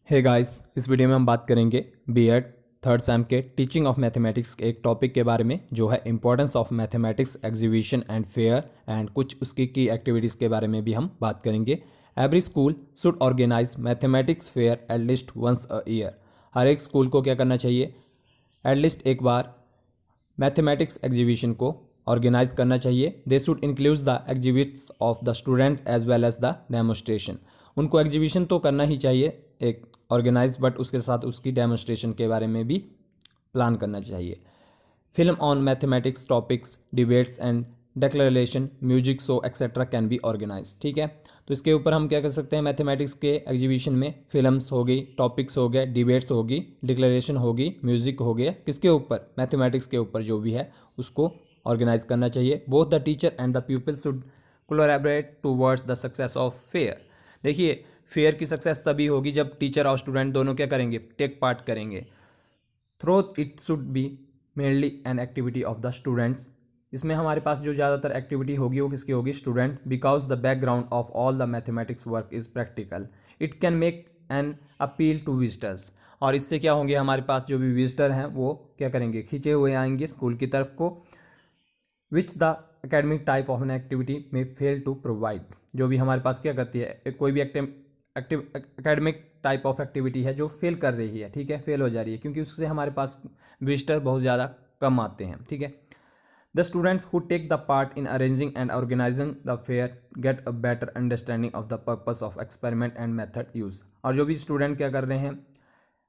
Hey guys, इस video में हम बात करेंगे बीएड थर्ड सेम के टीचिंग ऑफ मैथमेटिक्स के एक टॉपिक के बारे में जो है importance of mathematics exhibition and fair and कुछ उसकी की एक्टिविटीज़ के बारे में भी हम बात करेंगे। Every school should organise mathematics fair at least once a year. हर एक स्कूल को क्या करना चाहिए, एटलीस्ट एक बार मैथमेटिक्स एग्जीबिशन को ऑर्गेनाइज करना चाहिए। They should include the exhibits of the student as well as the demonstration. उनको एग्जीबिशन तो करना ही चाहिए एक ऑर्गेनाइज, बट उसके साथ उसकी डेमोस्ट्रेशन के बारे में भी प्लान करना चाहिए। Film on mathematics topics, debates and declaration, music show etcetera can be organise. ठीक है, तो इसके ऊपर हम क्या कर सकते हैं, मैथमेटिक्स के एग्जीबिशन में फिल्म्स हो गई, टॉपिक्स हो गए, डिबेट्स होगी, डिक्लेरेशन होगी, म्यूजिक हो गया, किसके ऊपर, मैथमेटिक्स के ऊपर जो भी है उसको ऑर्गेनाइज करना चाहिए। Both the teacher and the people should collaborate towards the success of fair. देखिए, फेयर की सक्सेस तभी होगी जब टीचर और स्टूडेंट दोनों क्या करेंगे, टेक पार्ट करेंगे। Through it should be mainly an activity of the students. इसमें हमारे पास जो ज़्यादातर एक्टिविटी होगी वो किसकी होगी, student, because the background of all the mathematics work is practical. It can make an appeal to visitors. और इससे क्या होंगे, हमारे पास जो भी विजिटर हैं वो क्या करेंगे, खींचे हुए आएंगे स्कूल की तरफ को, which the academic type of an activity में फेल टू प्रोवाइड। जो भी हमारे पास क्या करती है, कोई भी एकेडमिक टाइप ऑफ एक्टिविटी है जो फेल कर रही है, ठीक है, फेल हो जा रही है, क्योंकि उससे हमारे पास विजिटर बहुत ज़्यादा कम आते हैं। ठीक है, the students who take the part in arranging and organising the fair get a better understanding of the purpose of experiment and method use. और जो भी स्टूडेंट क्या कर रहे हैं,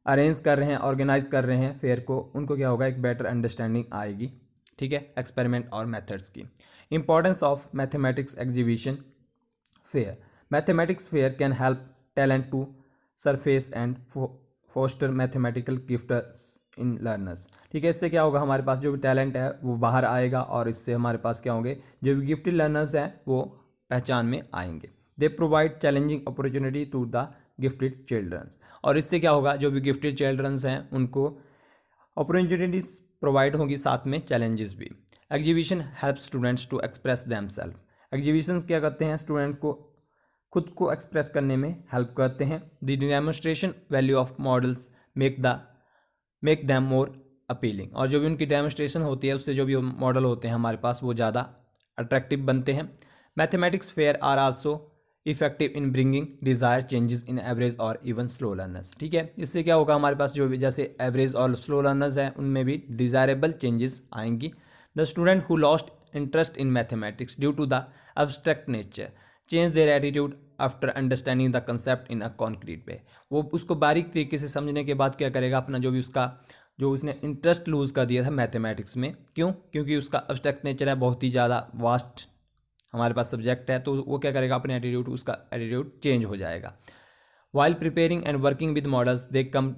अरेंज कर रहे हैं, ऑर्गेनाइज कर रहे हैं फेयर को, उनको क्या होगा, एक बेटर अंडरस्टैंडिंग आएगी, ठीक है, एक्सपेरिमेंट और मेथड्स की। Importance of mathematics exhibition fair. Mathematics fair can help talent to surface and foster mathematical gifts in learners. ठीक है, इससे क्या होगा, हमारे पास जो भी टैलेंट है वो बाहर आएगा और इससे हमारे पास क्या होंगे, जो भी गिफ्टेड लर्नर्स हैं वो पहचान में आएंगे। They provide challenging opportunity to the gifted childrens. और इससे क्या होगा, जो भी गिफ्टेड चिल्ड्रंस हैं उनको अपॉर्चुनिटीज प्रोवाइड होगी, साथ में चैलेंजेस भी। Exhibition help students to express them self. Exhibition क्या करते हैं, स्टूडेंट को खुद को एक्सप्रेस करने में हेल्प करते हैं। The demonstration value of models make them more appealing. और जो भी उनकी डेमोस्ट्रेशन होती है उससे जो भी मॉडल होते हैं हमारे पास वो ज़्यादा अट्रैक्टिव बनते हैं। Mathematics fair are also effective in bringing desire changes in average और इवन स्लो लर्नर्स। ठीक है, इससे क्या होगा, हमारे पास जो भी जैसे एवरेज और स्लो लर्नर्स हैं उनमें भी डिज़ायरेबल चेंजेस आएंगी। The student who lost interest in mathematics due to the abstract nature change their attitude after understanding the concept in a concrete way. वो उसको बारीक तरीके से समझने के बाद क्या करेगा, अपना जो भी उसका जो उसने इंटरेस्ट लूज़ कर दिया था मैथमेटिक्स में, क्यों, क्योंकि उसका abstract नेचर है, बहुत ही ज़्यादा वास्ट हमारे पास सब्जेक्ट है, तो वो क्या करेगा, अपने एटीट्यूड, उसका एटीट्यूड चेंज हो जाएगा। While preparing and working with models they come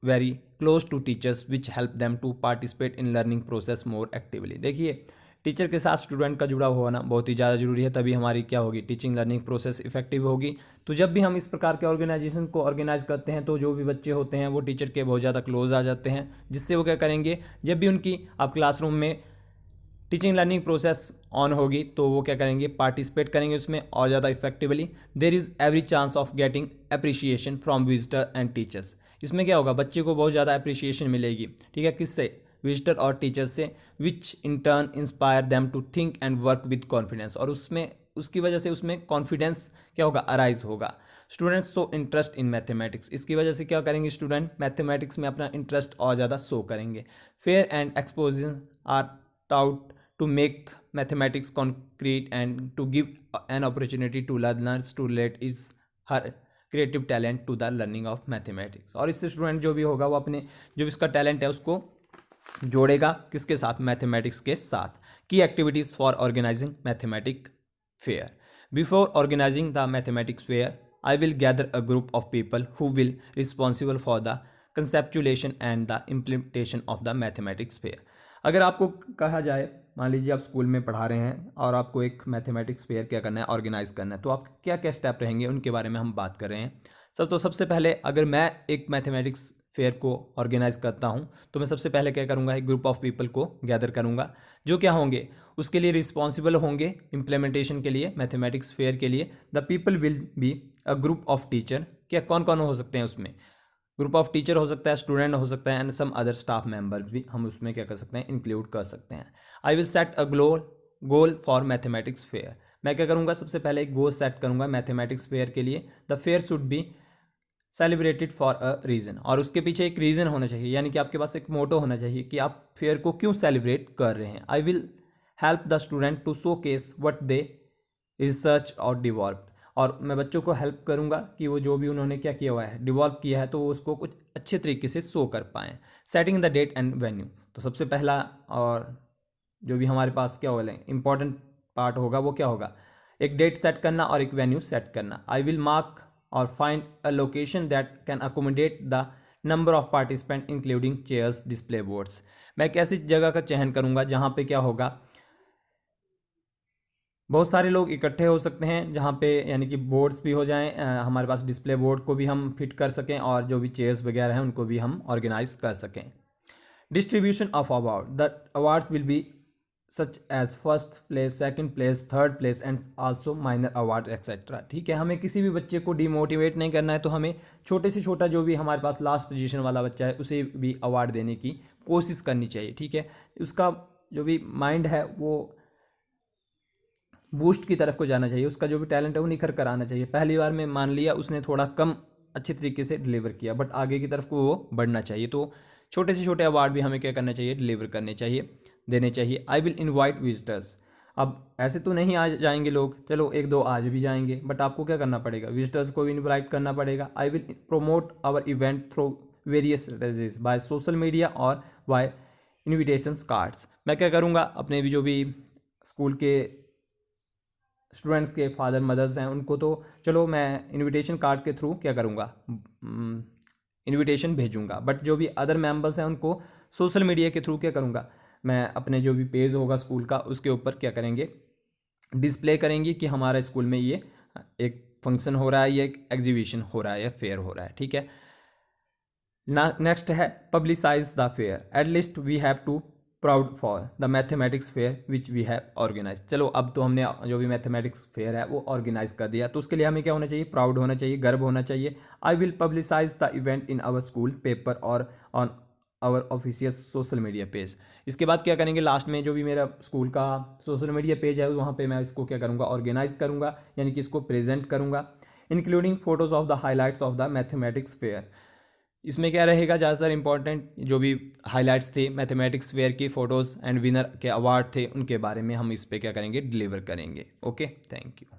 very close to teachers which help them to participate in learning process more actively. देखिए, टीचर के साथ स्टूडेंट का जुड़ा होना बहुत ही ज़्यादा जरूरी है, तभी हमारी क्या होगी, टीचिंग लर्निंग प्रोसेस इफेक्टिव होगी। तो जब भी हम इस प्रकार के ऑर्गेनाइजेशन को ऑर्गेनाइज करते हैं तो जो भी बच्चे होते हैं वो टीचर के बहुत ज़्यादा क्लोज आ जाते हैं, जिससे वो क्या करेंगे, जब भी उनकी आप क्लासरूम में टीचिंग लर्निंग प्रोसेस ऑन होगी तो वो क्या करेंगे, पार्टिसिपेट करेंगे उसमें और ज़्यादा effectively. There is every chance of getting appreciation from visitor and teachers. इसमें क्या होगा, बच्चे को बहुत ज़्यादा अप्रिशिएशन मिलेगी, ठीक है, किससे, विजिटर और टीचर्स से, which in turn inspire them to think and work with confidence. और उसमें उसकी वजह से उसमें कॉन्फिडेंस क्या होगा, अराइज होगा। Students show interest in mathematics, इसकी वजह से क्या करेंगे, स्टूडेंट मैथमेटिक्स में अपना इंटरेस्ट और ज़्यादा शो करेंगे। Fair and exposing are taught to make mathematics concrete and to give an opportunity to learners to relate is her creative talent to the learning of mathematics। और इससे student जो भी होगा वो अपने जो भी इसका टैलेंट है उसको जोड़ेगा, किसके साथ, मैथमेटिक्स के साथ। की activities for organising mathematic fair. Before organising the mathematics fair I will gather a group of people who will responsible for the conceptualisation and the implementation of the mathematics fair. अगर आपको कहा जाए, मान लीजिए आप स्कूल में पढ़ा रहे हैं और आपको एक मैथमेटिक्स फेयर क्या करना है, ऑर्गेनाइज करना है, तो आप क्या क्या स्टेप रहेंगे उनके बारे में हम बात कर रहे हैं। सबसे पहले अगर मैं एक मैथमेटिक्स फेयर को ऑर्गेनाइज करता हूं तो मैं सबसे पहले क्या करूंगा, एक ग्रुप ऑफ पीपल को गैदर करूंगा जो क्या होंगे, उसके लिए रिस्पॉन्सिबल होंगे इम्प्लीमेंटेशन के लिए, मैथमेटिक्स फेयर के लिए। The people will be a group of teacher. क्या कौन कौन हो सकते हैं उसमें, ग्रुप ऑफ टीचर हो सकता है, स्टूडेंट हो सकता है, and some other staff member भी हम उसमें क्या कर सकते हैं, इंक्लूड कर सकते हैं। I will set a goal for mathematics fair. मैं क्या करूँगा, सबसे पहले एक गोल सेट करूँगा मैथमेटिक्स फेयर के लिए। The fair should be celebrated for a reason, और उसके पीछे एक रीज़न होना चाहिए, यानी कि आपके पास एक मोटो होना चाहिए कि आप फेयर को क्यों सेलिब्रेट कर रहे हैं। I will help the student to showcase what they research और डिवॉल्व, और मैं बच्चों को हेल्प करूंगा कि वो जो भी उन्होंने क्या किया हुआ है, डिवॉल्व किया है, तो वो उसको कुछ अच्छे तरीके से शो कर पाएँ। Setting the date and venue, तो सबसे पहला और जो भी हमारे पास क्या होगा इंपॉर्टेंट पार्ट होगा वो क्या होगा, एक डेट सेट करना और एक वेन्यू सेट करना। आई विल मार्क और find a location that can accommodate the number of participant including chairs, display boards. मैं एक ऐसी जगह का चयन करूंगा जहां पे क्या होगा, बहुत सारे लोग इकट्ठे हो सकते हैं, जहाँ पे यानी कि बोर्ड्स भी हो जाएं, हमारे पास डिस्प्ले बोर्ड को भी हम फिट कर सकें, और जो भी चेयर्स वगैरह हैं उनको भी हम ऑर्गेनाइज कर सकें। Distribution of award, the awards will be such as first place, second place, third place and also minor award etcetera. ठीक है, हमें किसी भी बच्चे को डिमोटिवेट नहीं करना है, तो हमें छोटे से छोटा जो भी हमारे पास लास्ट पोजीशन वाला बच्चा है उसे भी अवार्ड देने की कोशिश करनी चाहिए। ठीक है, उसका जो भी माइंड है वो बूस्ट की तरफ को जाना चाहिए, उसका जो भी टैलेंट है वो निखर कर आना चाहिए। पहली बार में मान लिया उसने थोड़ा कम अच्छे तरीके से डिलीवर किया, बट आगे की तरफ को वो बढ़ना चाहिए, तो छोटे से छोटे अवार्ड भी हमें क्या करना चाहिए, डिलीवर करने चाहिए, देने चाहिए। आई विल इन्वाइट विजिटर्स, अब ऐसे तो नहीं आ जाएंगे लोग, चलो एक दो आज भी जाएंगे, बट आपको क्या करना पड़ेगा, विजिटर्स को भी इन्वाइट करना पड़ेगा। I will promote our event through various strategies by social media और बाय इन्विटेशंस कार्ड्स। मैं क्या करूँगा, अपने भी जो भी स्कूल के स्टूडेंट के फादर मदर्स हैं उनको तो चलो मैं इनविटेशन कार्ड के थ्रू क्या करूँगा, इनविटेशन भेजूँगा, बट जो भी अदर मेंबर्स हैं उनको सोशल मीडिया के थ्रू क्या करूँगा, मैं अपने जो भी पेज होगा स्कूल का उसके ऊपर क्या करेंगे, डिस्प्ले करेंगे कि हमारे स्कूल में ये एक फंक्शन हो रहा है, ये एक एग्जीबिशन हो रहा है या फेयर हो रहा है। ठीक है, नेक्स्ट है publicise the fair, at least we have to proud for the mathematics fair which we have organise. चलो अब तो हमने जो भी मैथमेटिक्स फेयर है वो ऑर्गेनाइज कर दिया, तो उसके लिए हमें क्या होना चाहिए, प्राउड होना चाहिए, गर्व होना चाहिए। I will publicise the event in our school paper और on our official social media page. इसके बाद क्या करेंगे, लास्ट में जो भी मेरा स्कूल का सोशल मीडिया पेज है वहाँ पे मैं इसको क्या करूँगा, ऑर्गेनाइज करूँगा, यानी कि इसको प्रेजेंट करूँगा, including photos of the highlights of the mathematics fair. इसमें क्या रहेगा, ज़्यादातर इंपॉर्टेंट जो भी हाइलाइट्स थे मैथमेटिक्स फेयर की फ़ोटोज़ एंड विनर के अवार्ड थे उनके बारे में हम इस पर क्या करेंगे, डिलीवर करेंगे। Okay, thank you.